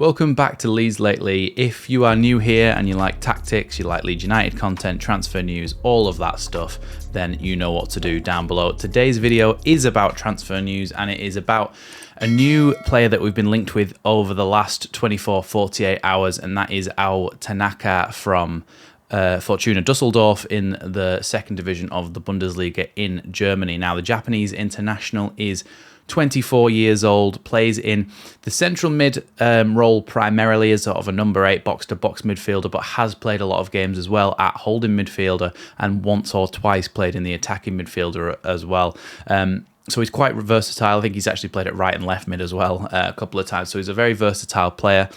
Welcome back to Leeds Lately. If you are new here and you like tactics, you like Leeds United content, transfer news, all of that stuff, then you know what to do down below. Today's video is about transfer news, and it is about a new player that we've been linked with over the last 24-48 hours, and that is our Tanaka from Fortuna Dusseldorf in the second division of the Bundesliga in Germany. Now, the Japanese international is 24 years old, plays in the central mid role primarily as sort of a number 8 box-to-box midfielder, but has played a lot of games as well at holding midfielder and once or twice played in the attacking midfielder as well. So he's quite versatile. I think he's actually played at right and left mid as well a couple of times. So he's a very versatile player.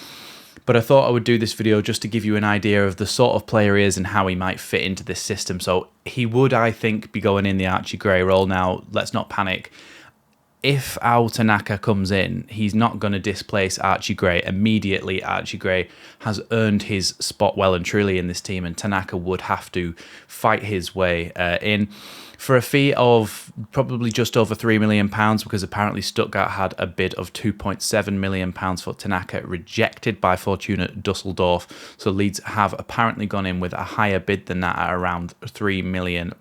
But I thought I would do this video just to give you an idea of the sort of player he is and how he might fit into this system. So he would, I think, be going in the Archie Gray role. Now, let's not panic. If our Tanaka comes in, he's not going to displace Archie Gray immediately. Archie Gray has earned his spot well and truly in this team, and Tanaka would have to fight his way in for a fee of probably just over £3 million, because apparently Stuttgart had a bid of £2.7 million for Tanaka rejected by Fortuna Dusseldorf. So Leeds have apparently gone in with a higher bid than that at around £3 million.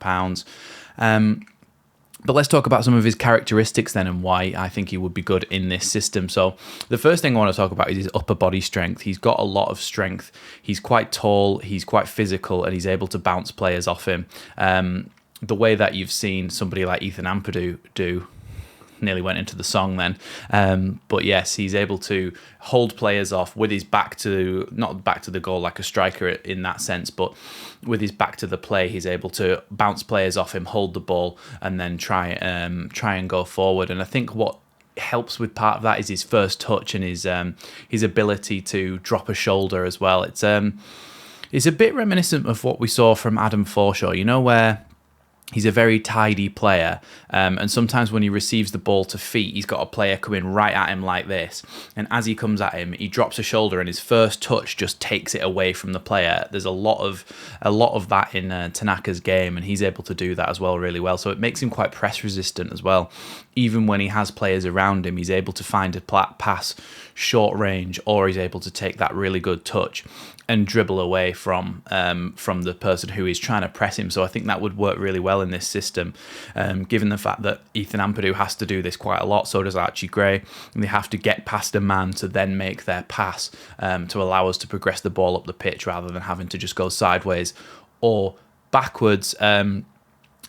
But let's talk about some of his characteristics then and why I think he would be good in this system. So the first thing I want to talk about is his upper body strength. He's got a lot of strength. He's quite tall, he's quite physical, and he's able to bounce players off him. The way that you've seen somebody like Ethan Ampadu do, nearly went into the song then. But yes, he's able to hold players off with his back to, not back to the goal like a striker in that sense, but with his back to the play, he's able to bounce players off him, hold the ball, and then try and go forward. And I think what helps with part of that is his first touch and his ability to drop a shoulder as well. It's a bit reminiscent of what we saw from Adam Forshaw, you know, where he's a very tidy player, and sometimes when he receives the ball to feet, he's got a player coming right at him like this, and as he comes at him, he drops a shoulder, and his first touch just takes it away from the player. There's a lot of that in Tanaka's game, and he's able to do that as well really well. So it makes him quite press resistant as well. Even when he has players around him, he's able to find a pass short range, or he's able to take that really good touch and dribble away from the person who is trying to press him. So I think that would work really well in this system, given the fact that Ethan Ampadu has to do this quite a lot, so does Archie Gray, and they have to get past a man to then make their pass to allow us to progress the ball up the pitch rather than having to just go sideways or backwards.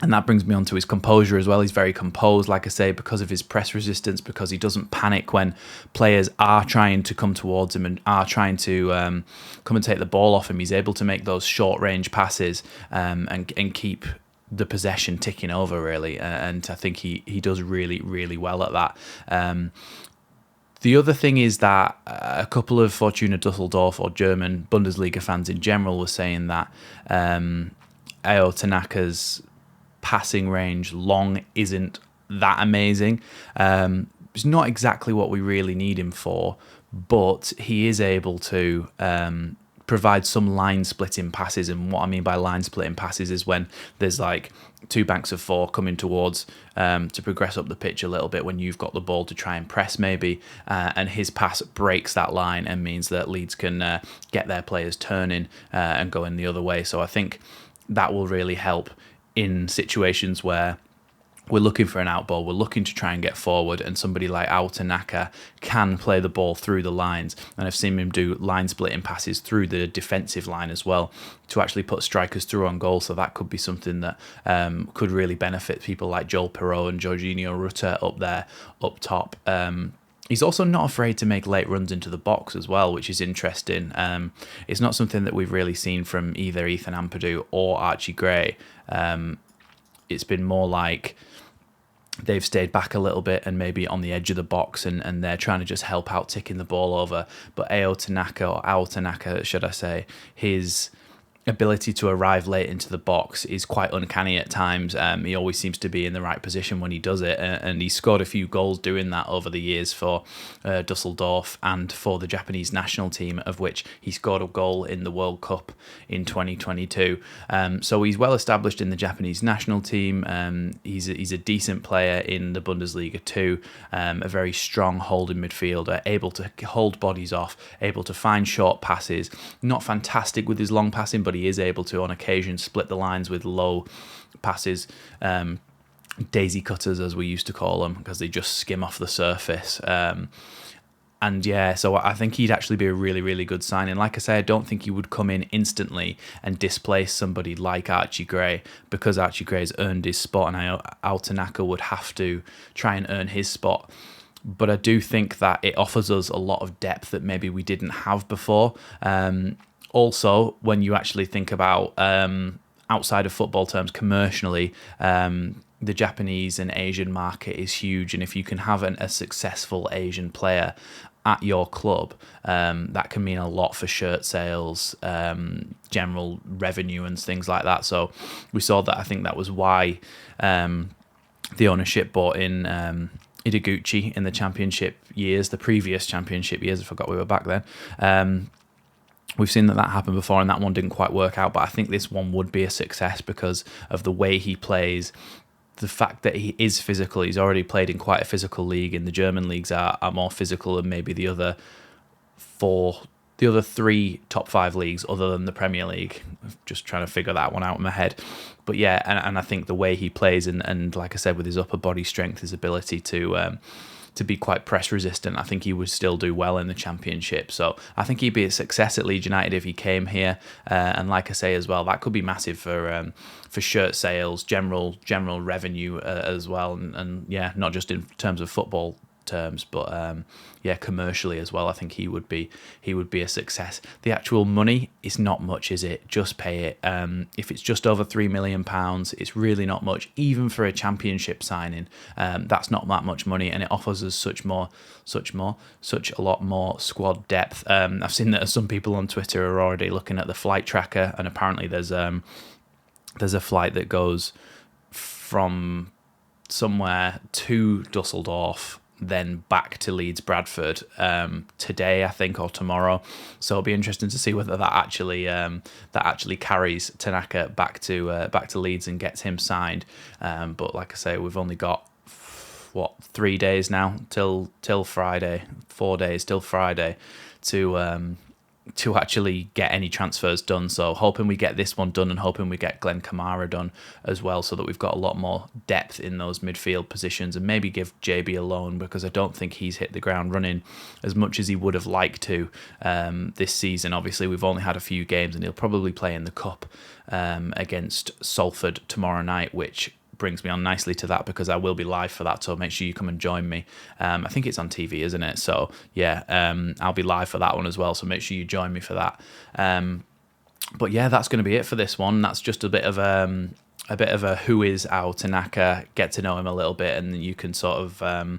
And that brings me on to his composure as well. He's very composed, like I say, because of his press resistance, because he doesn't panic when players are trying to come towards him and are trying to come and take the ball off him. He's able to make those short-range passes and keep the possession ticking over, really. And I think he does really, really well at that. The other thing is that a couple of Fortuna Dusseldorf or German Bundesliga fans in general were saying that Ao Tanaka's passing range long isn't that amazing. It's not exactly what we really need him for, but he is able to provide some line splitting passes. And what I mean by line splitting passes is when there's like 2 banks of 4 coming towards to progress up the pitch a little bit when you've got the ball to try and press maybe, and his pass breaks that line and means that Leeds can get their players turning and going the other way. So I think that will really help in situations where we're looking for an out ball, we're looking to try and get forward, and somebody like Ao Tanaka can play the ball through the lines. And I've seen him do line splitting passes through the defensive line as well to actually put strikers through on goal. So that could be something that could really benefit people like Joel Perreault and Jorginho Rutter up there, up top. He's also not afraid to make late runs into the box as well, which is interesting. It's not something that we've really seen from either Ethan Ampadu or Archie Gray. It's been more like they've stayed back a little bit and maybe on the edge of the box, and they're trying to just help out ticking the ball over. But Ao Tanaka, or Ao Tanaka, should I say, his ability to arrive late into the box is quite uncanny at times. He always seems to be in the right position when he does it, and he scored a few goals doing that over the years for Dusseldorf and for the Japanese national team, of which he scored a goal in the World Cup in 2022. So he's well established in the Japanese national team. He's a decent player in the Bundesliga too, a very strong holding midfielder, able to hold bodies off, able to find short passes, not fantastic with his long passing, but he is able to on occasion split the lines with low passes, daisy cutters as we used to call them, because they just skim off the surface. And yeah, so I think he'd actually be a really, really good signing. Like I say, I don't think he would come in instantly and displace somebody like Archie Gray, because Archie Gray's earned his spot, and Tanaka would have to try and earn his spot. But I do think that it offers us a lot of depth that maybe we didn't have before. Also, when you actually think about outside of football terms, commercially, the Japanese and Asian market is huge. And if you can have a successful Asian player at your club, that can mean a lot for shirt sales, general revenue and things like that. So we saw that. I think that was why the ownership bought in Ideguchi in the championship years, the previous championship years. I forgot we were back then. We've seen that happened before, and that one didn't quite work out, but I think this one would be a success because of the way he plays, the fact that he is physical. He's already played in quite a physical league, and the German leagues are more physical than maybe the other three top 5 leagues other than the Premier League. Just trying to figure that one out in my head. But yeah, and I think the way he plays, and like I said, with his upper body strength, his ability to be quite press resistant, I think he would still do well in the Championship. So I think he'd be a success at Leeds United if he came here. And like I say as well, that could be massive for shirt sales, general revenue as well, and yeah, not just in terms of football terms, but yeah, commercially as well. I think he would be a success. The actual money is not much, is it? Just pay it. If it's just over £3 million, it's really not much, even for a championship signing. That's not that much money, and it offers us such a lot more squad depth. I've seen that some people on Twitter are already looking at the flight tracker, and apparently there's a flight that goes from somewhere to Dusseldorf, then back to Leeds Bradford today, I think, or tomorrow. So it'll be interesting to see whether that actually carries Tanaka back to Leeds and gets him signed. But like I say, we've only got 3 days now till Friday, 4 days till Friday to actually get any transfers done. So hoping we get this one done, and hoping we get Glenn Kamara done as well, so that we've got a lot more depth in those midfield positions, and maybe give JB a loan, because I don't think he's hit the ground running as much as he would have liked to this season. Obviously, we've only had a few games, and he'll probably play in the Cup against Salford tomorrow night, which brings me on nicely to that, because I will be live for that, so make sure you come and join me. I think it's on TV, isn't it? So yeah, I'll be live for that one as well, so make sure you join me for that. But yeah, that's going to be it for this one. That's just a bit of a who is Ao Tanaka, get to know him a little bit, and you can sort of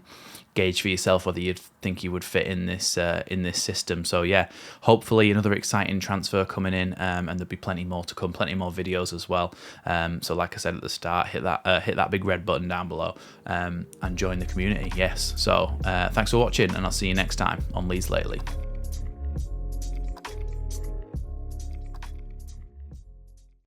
gauge for yourself whether you'd think he would fit in this system. So yeah, hopefully another exciting transfer coming in, and there'll be plenty more to come, plenty more videos as well. So like I said at the start, hit that big red button down below, and join the community. Yes. So thanks for watching, and I'll see you next time on Leeds Lately.